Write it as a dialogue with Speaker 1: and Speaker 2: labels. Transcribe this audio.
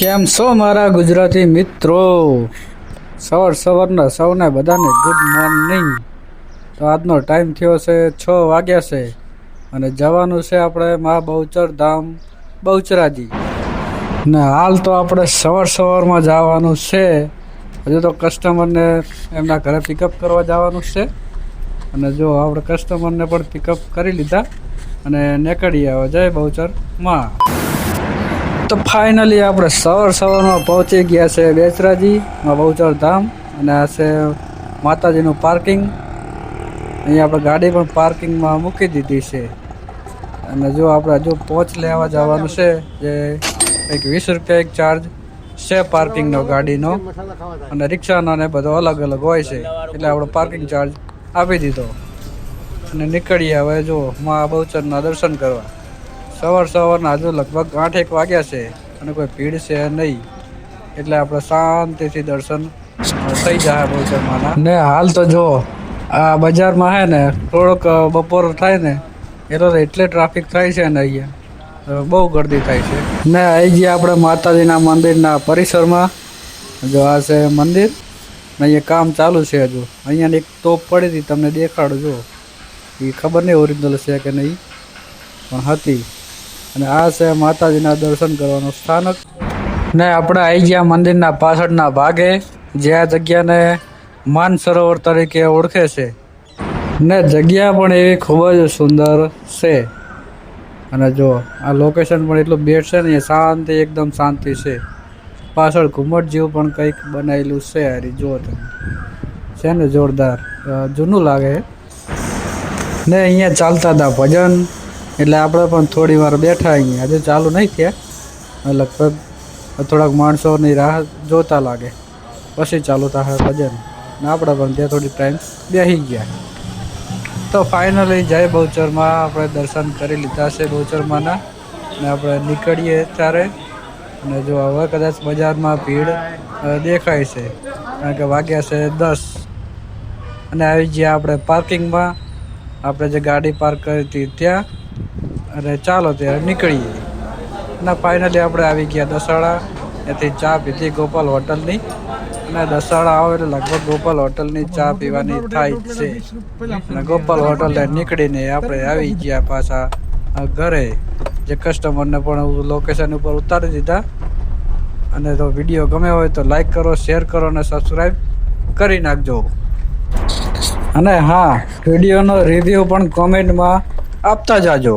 Speaker 1: કેમ છો મારા ગુજરાતી મિત્રો? સવારના સૌને બધાને ગુડ મોર્નિંગ. તો આજનો ટાઈમ થયો છે 6 વાગ્યા છે અને જવાનું છે આપણે મા બહુચર ધામ બહુચરાજી. ને હાલ તો આપણે સવારમાં જવાનું છે. હજુ તો કસ્ટમરને એમના ઘરે પિકઅપ કરવા જવાનું છે. અને જો આપણે કસ્ટમરને પણ પિકઅપ કરી લીધા અને નીકળી આવે જય બહુચરમાં. તો ફાઇનલી આપણે સવારમાં પહોંચી ગયા છે બેચરાજીમાં બહુચર ધામ. અને આ છે માતાજીનું પાર્કિંગ. અહીંયા આપણે ગાડી પણ પાર્કિંગમાં મૂકી દીધી છે. અને જો આપણે હજુ પહોંચ લેવા જવાનું છે જે કંઈક 20 રૂપિયા એક ચાર્જ છે પાર્કિંગનો ગાડીનો, અને રિક્ષાનો ને બધો અલગ અલગ હોય છે. એટલે આપણે પાર્કિંગ ચાર્જ આપી દીધો અને નીકળીએ હવે જો મા બહુચરના દર્શન કરવા. સવારના હજુ લગભગ 8-1 વાગ્યા છે અને કોઈ ભીડ છે નહીં, એટલે આપણે શાંતિથી દર્શન થઈ જાય બહુચરમાંના. ને હાલ તો જો આ બજારમાં હે ને થોડોક બપોર થાય ને એટલે ટ્રાફિક થાય છે ને અહીંયા બહુ ગર્દી થાય છે. ને અહીં જે આપણે માતાજીના મંદિરના પરિસરમાં જો આ છે મંદિર ને અહીંયા કામ ચાલુ છે. હજુ અહીંયા એક તોપ પડી હતી, તમને દેખાડો. જો એ ખબર નહીં ઓરિજિનલ છે કે નહીં પણ હતી. અને આ છે માતાજીના દર્શન કરવાનું સ્થાનક. ને આપણે આવી ગયા મંદિરના પાછળના ભાગે, જે આ જગ્યાને માનસરોવર તરીકે ઓળખે છે. ને જગ્યા પણ એવી ખૂબ જ સુંદર છે. અને જો આ લોકેશન પણ એટલું બેસ્ટ છે ને, શાંતિ એકદમ શાંતિ છે. પાછળ ઘુમ્મટ જેવું પણ કંઈક બનાવેલું છે. હારી જો તમે છે ને જોરદાર, જૂનું લાગે. ને અહીંયા ચાલતા હતા ભજન, એટલે આપણે પણ થોડી વાર બેઠા. અહીંયા હજુ ચાલુ નહીં થયા, લગભગ થોડાક માણસોની રાહ જોતા લાગે પછી ચાલુ થાય ભજન. ને આપણે પણ ત્યાં થોડી ટાઈમ બેસી ગયા. તો ફાઇનલી જય બહુચરમાં આપણે દર્શન કરી લીધા છે બહુચરમાંના. ને આપણે નીકળીએ ત્યારે. અને જો હવે કદાચ બજારમાં ભીડ દેખાય છે, કારણ કે વાગ્યા છે 10. અને આવી ગયા આપણે પાર્કિંગમાં, આપણે જે ગાડી પાર્ક કરી હતી ત્યાં. અને ચાલો ત્યારે નીકળીએ. અને ફાઇનલી આપણે આવી ગયા દસાડા. ત્યાંથી ચા પીધી ગોપાલ હોટલની. અને દસાડા આવો એટલે લગભગ ગોપાલ હોટલની ચા પીવાની થાય જ છે. અને ગોપાલ હોટલે નીકળીને આપણે આવી ગયા પાછા ઘરે. જે કસ્ટમરને પણ લોકેશન ઉપર ઉતારી દીધા. અને તો વિડીયો ગમે હોય તો લાઈક કરો, શેર કરો અને સબસ્ક્રાઈબ કરી નાખજો. અને હા, વિડીયોનો રિવ્યૂ પણ કોમેન્ટમાં આપતા જાજો.